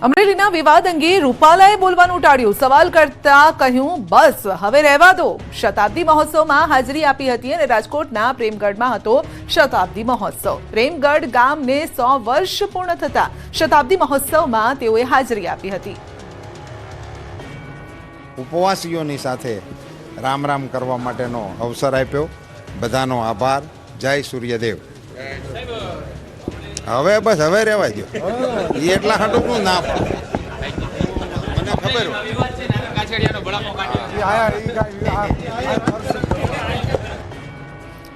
અમરેલીના વિવાદ અંગે રૂપાલાએ બોલવાનું ટાળ્યું. સવાલ કરતા કહ્યું, બસ હવે રહેવા દો. શતાબ્દી મહોત્સવમાં હાજરી આપી હતી અને રાજકોટના પ્રેમગઢમાં હતો શતાબ્દી મહોત્સવ. પ્રેમગઢ ગામને 100 વર્ષ પૂર્ણ થતા શતાબ્દી મહોત્સવમાં તેઓએ હાજરી આપી હતી. ઉપવાસીઓની સાથે રામ રામ કરવા માટેનો અવસર આપ્યો. બધાનો આભાર. જય સૂર્યદેવ. હવે બસ હવે રહેવા દો. એ એટલા હાટું ના મને ખબર.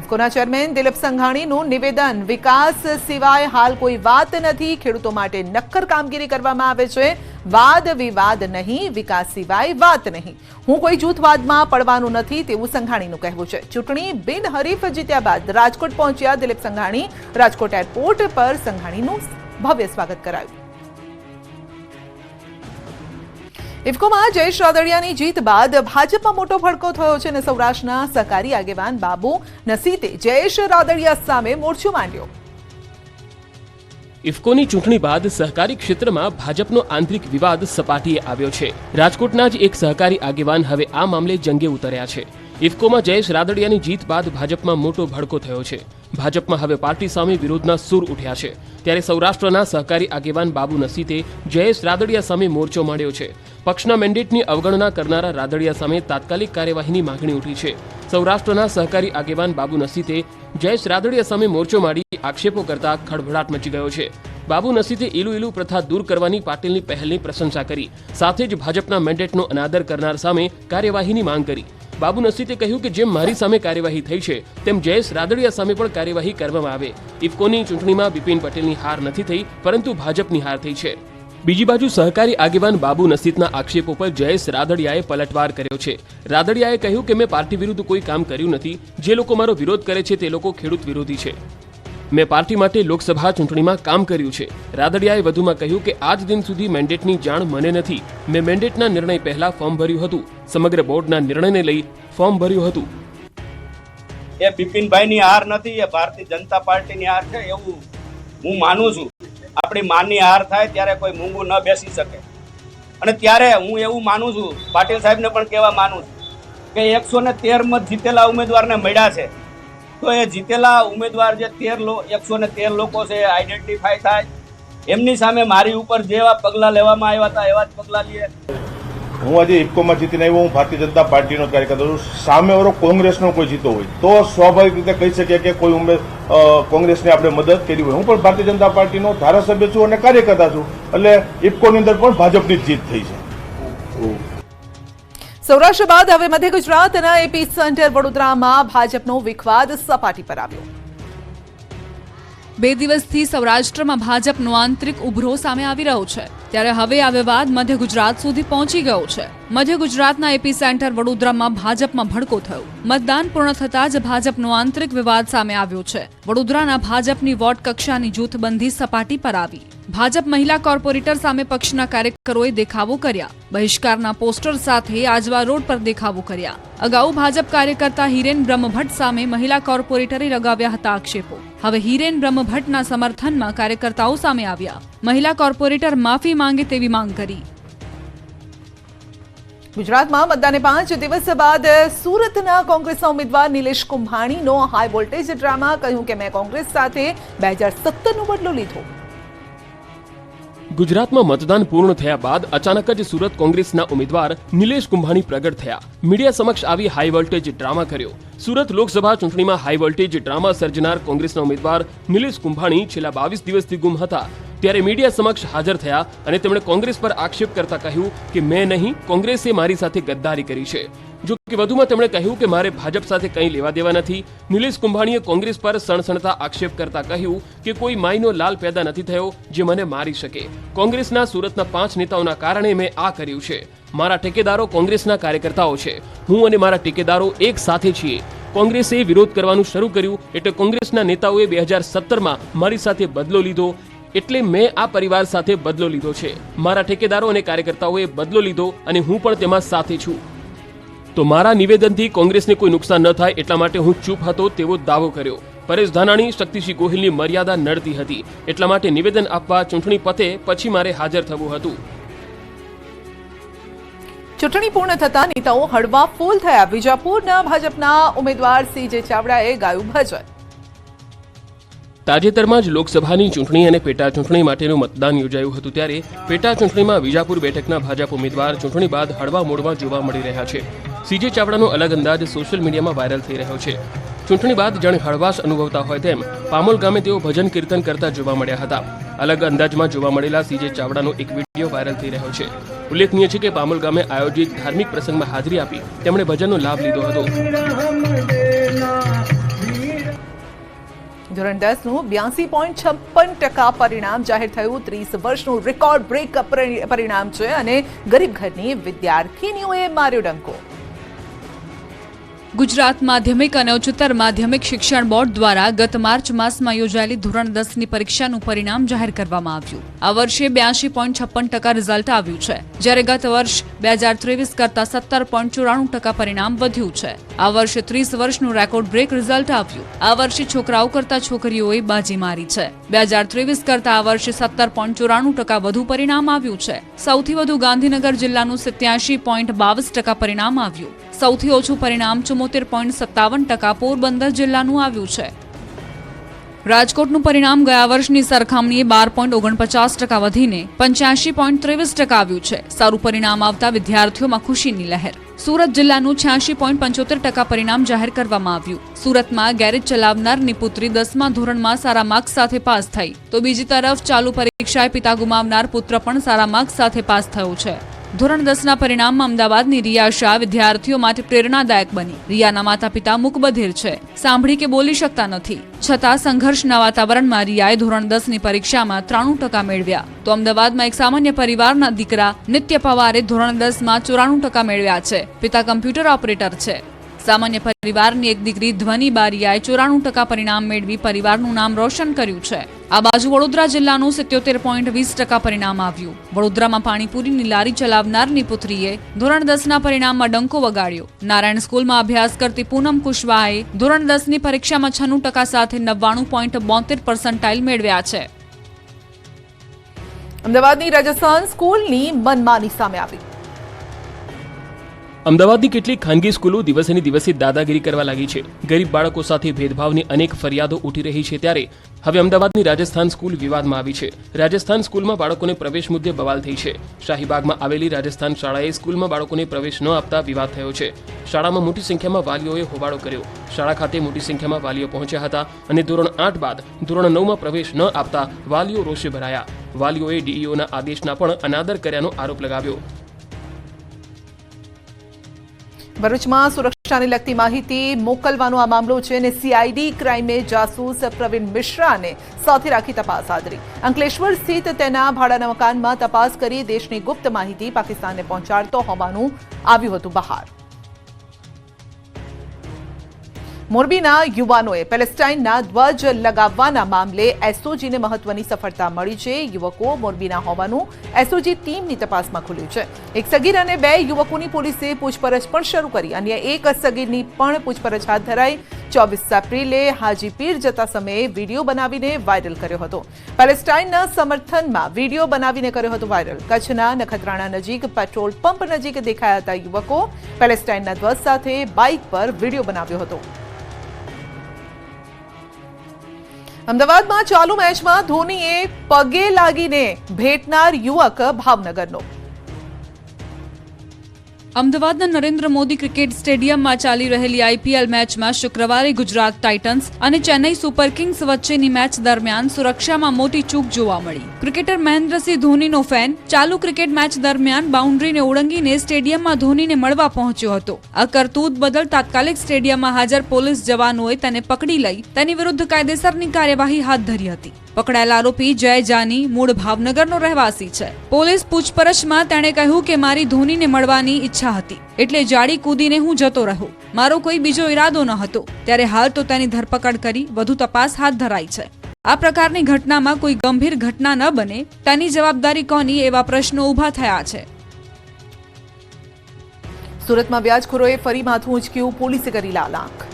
ઇફકોના ચેરમેન દિલીપ સંઘાણીનું નિવેદન, વિકાસ સિવાય હાલ કોઈ વાત નથી. ખેડૂતો માટે નક્કર કામગીરી કરવામાં આવે છે. વાદ વિવાદ નહીં, વિકાસ સિવાય વાત નહીં. હું કોઈ જૂથવાદમાં પડવાનું નથી તેવું સંઘાણીનું કહેવું છે. ચૂંટણી બિનહરીફ જીત્યા બાદ રાજકોટ પહોંચ્યા દિલીપ સંઘાણી. રાજકોટ એરપોર્ટ પર સંઘાણીનું ભવ્ય સ્વાગત કરાયું. ઇફકોમાં જયેશ રાદડિયાની જીત બાદ ભાજપમાં મોટો ભડકો થયો છે અને સૌરાષ્ટ્રના સહકારી આગેવાન બાબુ નસીતે જયેશ રાદડિયા સામે મોરચો માંડ્યો. ઇફકોની ચૂંટણી બાદ સહકારી ક્ષેત્રમાં ભાજપનો આંતરિક વિવાદ સપાટીએ આવ્યો છે. રાજકોટના જ એક સહકારી આગેવાન હવે આ મામલે જંગે ઉતર્યા છે. ઇફકોમાં જયેશ રાદડિયાની જીત બાદ ભાજપમાં મોટો ભડકો થયો છે. ભાજપમાં હવે પાર્ટી સામે વિરોધના સૂર ઉઠ્યા છે. ત્યારે સૌરાષ્ટ્રના સહકારી આગેવાન બાબુ નસીતે જયેશ રાદડિયા સામે મોરચો માંડ્યો છે. પક્ષના મેન્ડેટની અવગણના કરનારા રાદડિયા સામે તાત્કાલિક કાર્યવાહીની માંગણી ઉઠી છે. સૌરાષ્ટ્રના સહકારી આગેવાન બાબુ નસીતે જયેશ રાદડિયા સામે મોરચો માંડી આક્ષેપો કરતા ખળભળાટ મચી ગયો છે. બાબુ નસીતે ઇલુ પ્રથા દૂર કરવાની પાટીલની પહેલની પ્રશંસા કરી. સાથે જ ભાજપના મેન્ડેટનો અનાદર કરનાર સામે કાર્યવાહીની માંગ કરી. બાબુ નસીતે કહ્યું કે જેમ મારી સામે કાર્યવાહી થઈ છે તેમ જયેશ રાદડિયા સામે પણ કાર્યવાહી કરવામાં આવે. ઇફકોની ચૂંટણીમાં બિપિન પટેલની હાર નથી થઈ, પરંતુ ભાજપની હાર થઈ છે. બીજી બાજુ સહકારી આગેવાન બાબુ નસીતના આક્ષેપો પર જયેશ રાદડિયાએ પલટવાર કર્યો છે. રાદડિયાએ કહ્યું કે મેં પાર્ટી વિરુદ્ધ કોઈ કામ કર્યું નથી. જે લોકો મારો વિરોધ કરે છે તે લોકો ખેડૂત વિરોધી છે. મેં પાર્ટી માટે લોકસભા ચૂંટણીમાં કામ કર્યું છે. રાદડિયાએ વધુમાં કહ્યું કે આજ દિન સુધી મેન્ડેટની જાણ મને નથી. મેં મેન્ડેટના નિર્ણય પહેલા ફોર્મ ભર્યું હતું. સમગ્ર બોર્ડના નિર્ણયને લઈ ફોર્મ ભર્યું હતું. એ બિપિનભાઈની હાર નથી, એ ભારતીય જનતા પાર્ટીની હાર છે એવું હું માનું છું. આપણી માનની હાર થાય ત્યારે કોઈ મૂંગું ન બેસી શકે. અને ત્યારે હું એવું માનું છું, પાટીલ સાહેબને પણ કહેવા માનું છું કે 113 જીતેલા ઉમેદવારને મળ્યા છે. તો એ જીતેલા ઉમેદવાર જે 113 લોકો છે આઈડેન્ટિફાય થાય. એમની સામે મારી ઉપર જેવા પગલાં લેવામાં આવ્યા હતા એવા જ પગલાં લઈએ. હું આજે ઇફકોમાં જીતીને આવ્યો. હું ભારતીય જનતા પાર્ટીનો કાર્યકર્તા છું. સામેવાળો કોંગ્રેસનો કોઈ જીતો હોય તો સ્વાભાવિક રીતે કહી શકીએ કે કોઈ કોંગ્રેસને આપણે મદદ કરી હોય. હું પણ ભારતીય જનતા પાર્ટીનો ધારાસભ્ય છું અને કાર્યકર્તા છું. એટલે ઇફકોની અંદર પણ ભાજપની જીત થઈ છે. સૌરાષ્ટ્ર બાદ હવે મધ્ય ગુજરાતના એપી સેન્ટર વડોદરામાં ભાજપનો વિખવાદ સપાટી પર આવ્યો. 2 દિવસથી સૌરાષ્ટ્રમાં ભાજપનો આંતરિક ઉભરો સામે આવી રહ્યો છે. ત્યારે હવે આ વિવાદ મધ્ય ગુજરાત સુધી પહોંચી ગયો છે. મધ્ય ગુજરાતના એપી સેન્ટર વડોદરામાં ભાજપમાં ભડકો થયો. મતદાન પૂર્ણ થતાં જ ભાજપનો આંતરિક વિવાદ સામે આવ્યો છે. વડોદરાના ભાજપની વોર્ડ કક્ષાની જૂથબંધી સપાટી પર આવી. ભાજપ મહિલા કોર્પોરેટર સામે પક્ષના કાર્યકરોએ દેખાવો કર્યા. બહિષ્કારના પોસ્ટર સાથે આજવા રોડ પર દેખાવો કર્યા. અગાઉ ભાજપ કાર્યકર્તા હિરેન બ્રહ્મભટ્ટ સામે મહિલા કોર્પોરેટરે લગાવ્યા હતા આક્ષેપો. હવે હિરેન બ્રહ્મભટ્ટના સમર્થનમાં કાર્યકર્તાઓ સામે આવ્યા. મહિલા કોર્પોરેટર માફી માંગે તેવી માંગ કરી. ગુજરાતમાં મતદાને 5 દિવસ બાદ સુરતના કોંગ્રેસના ઉમેદવાર નિલેશ કુંભાણીનો હાઈ વોલ્ટેજ ડ્રામા. કહ્યું કે મેં કોંગ્રેસ સાથે 2017નો બદલો લીધો. ગુજરાતમાં મતદાન પૂર્ણ થયા બાદ અચાનક જ સુરત કોંગ્રેસના ઉમેદવાર નિલેશ કુંભાણી પ્રગટ થયા. મીડિયા સમક્ષ આવી હાઈ વોલ્ટેજ ડ્રામા કર્યો. સુરત લોકસભા ચૂંટણીમાં હાઈ વોલ્ટેજ ડ્રામા સર્જનાર કોંગ્રેસના ઉમેદવાર નિલેશ કુંભાણી છેલ્લા 22 દિવસથી ગુમ હતા. ત્યારે મીડિયા સમક્ષ હાજર થયા અને તેમણે કોંગ્રેસ પર આક્ષેપ કરતા કહ્યું કે મેં નહીં, કોંગ્રેસે મારી સાથે ગદ્દારી કરી છે. જો કે વધુમાં તેમણે કહ્યું કે મારે ભાજપ સાથે કંઈ લેવા દેવા નથી. નિલેશ કુંભાણીએ કોંગ્રેસ પર સણસણતા આક્ષેપ કરતા કહ્યું કે કોઈ માયનો લાલ પેદા નથી થયો જે મને મારી શકે. કોંગ્રેસના સુરતના 5 નેતાઓના કારણે મેં આ કર્યું છે. મારા ઠેકેદારો કોંગ્રેસના કાર્યકર્તાઓ છે. હું અને મારા ઠેકેદારો એક સાથે છીએ. કોંગ્રેસે વિરોધ કરવાનું શરૂ કર્યું એટલે કોંગ્રેસના નેતાઓએ 2017માં મારી સાથે બદલો લીધો. એટલે મેં આ પરિવાર સાથે બદલો લીધો છે. મારા ઠેકેદારો અને કાર્યકર્તાઓએ બદલો લીધો અને હું પણ તેમાં સાથે છું. તો મારા નિવેદનથી કોંગ્રેસને કોઈ નુકસાન ન થાય એટલા માટે હું ચૂપ હતો તેવો દાવો કર્યો. પરેશ ધાનાણી શક્તિસિંહ ગોહિલની મર્યાદા નડતી હતી એટલા માટે નિવેદન આપવા ચૂંટણી પતે પછી મારે હાજર થવું હતું. ચૂંટણી પૂર્ણ થતા નેતાઓ હળવા ફૂલ થયા. વિજાપુરના ભાજપના ઉમેદવાર CJ ચાવડાએ ગાયું ભજન. તાજેતરમાં જ લોકસભાની ચૂંટણી અને પેટા ચૂંટણી માટેનું મતદાન યોજાયું હતું ત્યારે પેટા ચૂંટણીમાં વિજાપુર બેઠકના ભાજપ ઉમેદવાર ચૂંટણી બાદ હળવા મૂડમાં જોવા મળી રહ્યા છે. CJ ચાવડાનો અલગ અંદાજ સોશિયલ મીડિયામાં વાયરલ થઈ રહ્યો છે. ચૂંટણી બાદ જાણે હળવાશ અનુભવતા હોય તેમ પામોલ ગામે તેઓ ભજન કીર્તન કરતા જોવા મળ્યા હતા. અલગ અંદાજમાં જોવા મળેલા CJ ચાવડાનો એક વિડીયો વાયરલ થઈ રહ્યો છે. ઉલ્લેખનીય છે કે પામોલ ગામે આયોજિત ધાર્મિક પ્રસંગમાં હાજરી આપી તેમણે ભજનનો લાભ લીધો હતો. ધોરણ 10નું 82.56% પરિણામ જાહેર થયું. 30 વર્ષનું રેકોર્ડ બ્રેક પરિણામ છે અને ગરીબ ઘરની વિદ્યાર્થીનીઓએ માર્યો ડંકો. ગુજરાત માધ્યમિક અને ઉચ્ચતર માધ્યમિક શિક્ષણ બોર્ડ દ્વારા ગત માર્ચ માસમાં યોજાયેલી ધોરણ 10ની પરીક્ષાનું પરિણામ જાહેર કરવામાં આવ્યું. આ વર્ષે 82.56% રિઝલ્ટ આવ્યું છે, જ્યારે ગત વર્ષ 2023 કરતાં 17.94% પરિણામ વધ્યું છે. આ વર્ષે 30 વર્ષનું રેકોર્ડ બ્રેક રિઝલ્ટ આવ્યું. આ વર્ષે છોકરાઓ કરતાં છોકરીઓએ બાજી મારી છે. 2023 કરતાં આ વર્ષે 17.94% વધુ પરિણામ આવ્યું છે. સૌથી વધુ ગાંધીનગર જિલ્લાનું 87.22% પરિણામ આવ્યું. સૌથી ઓછું પરિણામ 74.57% પોરબંદર જિલ્લાનું આવ્યું છે. રાજકોટનું પરિણામ ગયા વર્ષની સરખામણીએ 12.49% વધીને 85.23% આવ્યું છે. સારું પરિણામ આવતા વિદ્યાર્થીઓમાં ખુશીની લહેર. સુરત જિલ્લાનું 86.75% પરિણામ જાહેર કરવામાં આવ્યું. સુરતમાં ગેરેજ ચલાવનારની પુત્રી 10મા ધોરણમાં સારા માર્ક્સ સાથે પાસ થઈ, તો બીજી તરફ ચાલુ પરીક્ષાએ પિતા ગુમાવનાર પુત્ર પણ સારા માર્ક્સ સાથે પાસ થયો છે. ધોરણ 10ના પરિણામમાં અમદાવાદની રિયા શાહ વિદ્યાર્થીઓ માટે પ્રેરણાદાયક બની. રિયાના માતા પિતા મૂકબધિર છે, સાંભળી કે બોલી શકતા નથી, છતાં સંઘર્ષના વાતાવરણમાં રિયાએ ધોરણ 10ની પરીક્ષામાં 93% મેળવ્યા. તો અમદાવાદમાં એક સામાન્ય પરિવારના દીકરા નિત્ય પવારે ધોરણ 10માં 94% મેળવ્યા છે. પિતા કમ્પ્યુટર ઓપરેટર છે. સામાન્ય પરિવારની એક દીકરી ધ્વની બારિયાએ 94% પરિણામ મેળવી પરિવારનું નામ રોશન કર્યું છે. આ બાજુ વડોદરા જિલ્લાનું 77.20% પરિણામ આવ્યું. વડોદરામાં પાણીપુરીની લારી ચલાવનારની પુત્રીએ ધોરણ 10ના પરિણામમાં ડંકો વગાડ્યો. નારાયણ સ્કૂલમાં અભ્યાસ કરતી પૂનમ કુશવાહાએ ધોરણ 10ની પરીક્ષામાં 96% સાથે 99.72% મેળવ્યા છે. અમદાવાદની રાજસ્થાન સ્કૂલની મનમાની સામે આવી. અમદાવાદની કેટલીક ખાનગી સ્કૂલો દિવસેને દિવસે દાદાગીરી કરવા લાગી છે. ગરીબ બાળકો સાથે ભેદભાવની અનેક ફરિયાદો ઉઠી રહી છે ત્યારે હવે અમદાવાદની રાજસ્થાન સ્કૂલ વિવાદમાં આવી છે. રાજસ્થાન સ્કૂલમાં બાળકોને પ્રવેશ મુદ્દે બવાલ થઈ છે. શાહીબાગમાં આવેલી રાજસ્થાન શાળાએ સ્કૂલમાં બાળકોને પ્રવેશ ન આપતા વિવાદ થયો છે. શાળામાં મોટી સંખ્યામાં વાલીઓએ હોબાળો કર્યો. શાળા ખાતે મોટી સંખ્યામાં વાલીઓ પહોંચ્યા હતા અને ધોરણ 8 બાદ ધોરણ 9માં પ્રવેશ ન આપતા વાલીઓ રોષે ભરાયા. વાલીઓએ ડીઈઓના આદેશના પણ અનાદર કર્યાનો આરોપ લગાવ્યો. ભરૂચમાં સુરક્ષાને લગતી માહિતી મોકલવાનો આ મામલો છે અને CID ક્રાઇમે જાસૂસ પ્રવીણ મિશ્રાને સાથે રાખી તપાસ હાથ ધરી. અંકલેશ્વર સ્થિત તેના ભાડાના મકાનમાં તપાસ કરી દેશની ગુપ્ત માહિતી પાકિસ્તાનને પહોંચાડતો હોવાનું આવ્યું હતું બહાર. મોરબીના યુવાનોએ પેલેસ્ટાઇનના ધ્વજ લગાવવાના મામલે એસઓજીને મહત્વની સફળતા મળી છે. યુવકો મોરબીના હોવાનું એસઓજી ટીમની તપાસમાં ખુલ્યું છે. એક સગીર અને 2 યુવકોની પોલીસે પૂછપરછ પણ શરૂ કરી. અન્ય એક સગીરની પણ પૂછપરછ હાથ ધરાઈ. 24 એપ્રિલે હાજીપીર જતા સમયે વિડીયો બનાવીને વાયરલ કર્યો હતો. પેલેસ્ટાઇનના સમર્થનમાં વિડીયો બનાવીને કર્યો હતો વાયરલ. કચ્છના નખત્રાણા નજીક પેટ્રોલ પંપ નજીક દેખાયા હતા યુવકો. પેલેસ્ટાઇનના ધ્વજ સાથે બાઇક પર વિડીયો બનાવ્યો હતો. અમદાવાદમાં ચાલુ મેચમાં ધોનીએ પગે લાગીને ભેટનાર યુવક ભાવનગરનો. અમદાવાદના નરેન્દ્ર મોદી ક્રિકેટ સ્ટેડિયમમાં ચાલી રહેલી IPL મેચમાં શુક્રવારે ગુજરાત ટાઇટન્સ અને ચેન્નઈ સુપર કિંગ્સ વચ્ચેની મેચ દરમિયાન સુરક્ષામાં મોટી ચૂક જોવા મળી. ક્રિકેટર મહેન્દ્રસિંહ ધોનીનો ફેન ચાલુ ક્રિકેટ મેચ દરમિયાન બાઉન્ડ્રીને ઓળંગીને સ્ટેડિયમમાં ધોનીને મળવા પહોંચ્યો હતો. આ કરતૂત બદલ તાત્કાલિક સ્ટેડિયમમાં હાજર પોલીસ જવાનોએ તેને પકડી લઈ તેની વિરુદ્ધ કાયદેસરની કાર્યવાહી હાથ ધરી હતી. પકડાયેલા આરોપી જય જાની મૂળ ભાવનગરનો રહેવાસી છે. પોલીસ પૂછપરછમાં તેણે કહ્યું કે મારી ધોનીને મળવાની ઈચ્છા હતી, એટલે જાડી કૂદીને હું જતો રહ્યો. મારો કોઈ બીજો ઈરાદો ન હતો. ત્યારે હાલ તો તેની ધરપકડ કરી વધુ તપાસ હાથ ધરાઈ છે. આ પ્રકારની ઘટનામાં કોઈ ગંભીર ઘટના ન બને તેની જવાબદારી કોની એવા પ્રશ્નો ઊભા થયા છે. સુરતમાં વ્યાજખોરોએ ફરી માથું ઉંચક્યું, પોલીસે કરી લાલાંક.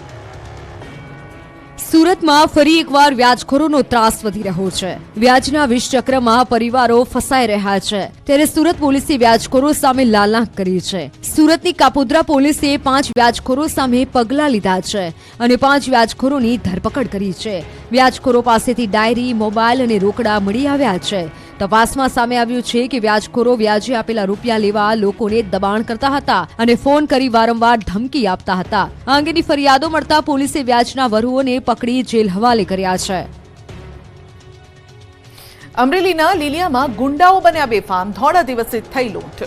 સુરતમાં ફરી એકવાર વ્યાજખોરોનો ત્રાસ વધી રહ્યો છે. વ્યાજના વિષચક્રમાં પરિવારો ફસાઈ રહ્યા છે, ત્યારે સુરત પોલીસે વ્યાજખોરો સામે લાલાંક કરી છે. સુરતની કાપોદ્રા પોલીસે 5 વ્યાજખોરો સામે પગલાં લીધા છે અને 5 વ્યાજખોરોની ધરપકડ કરી છે. વ્યાજખોરો પાસેથી ડાયરી, મોબાઈલ અને રોકડા મળી આવ્યા છે. તપાસમાં સામે આવ્યું છે કે વ્યાજખોરો વ્યાજે આપેલા રૂપિયા લેવા લોકોને દબાણ કરતા હતા અને ફોન કરી વારંવાર ધમકી આપતા હતા. આ અંગેની ફરિયાદો મળતા પોલીસે વ્યાજના વરુઓને પકડી જેલ હવાલે કર્યા છે. અમરેલીના લીલિયામાં ગુંડાઓ બન્યા બેફામ, ધોળા દિવસે થઈ લૂંટ.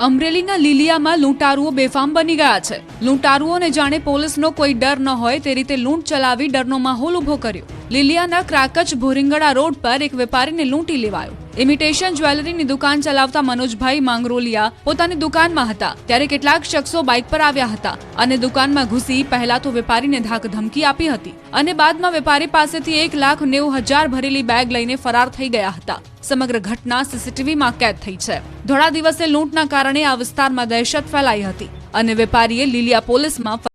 અમરેલીના લીલિયામાં લૂંટારુઓ બેફામ બની ગયા છે. લૂંટારુઓને જાણે પોલીસનો કોઈ ડર ન હોય તે રીતે લૂંટ ચલાવી ડરનો માહોલ ઉભો કર્યો. લીલિયાના ક્રાકચ ભોરિંગડા રોડ પર એક વેપારીને લૂંટી લેવાયો. ઇમિટેશન જ્વેલરીની દુકાન ચલાવતા મનોજભાઈ માંગરોલિયા પોતાની દુકાનમાં હતા ત્યારે કેટલાક શખ્સો બાઇક પર આવ્યા હતા અને દુકાનમાં ઘૂસી પહેલા તો વેપારીને ધાક ધમકી આપી હતી અને બાદમાં વેપારી પાસેથી 1,90,000 ભરેલી બેગ લઈને ફરાર થઈ ગયા હતા. સમગ્ર ઘટના સીસીટીવીમાં કેદ થઈ છે. ધોળા દિવસે લૂંટના કારણે આ વિસ્તારમાં દહેશત ફેલાઈ હતી અને વેપારીએ લીલિયા પોલીસમાં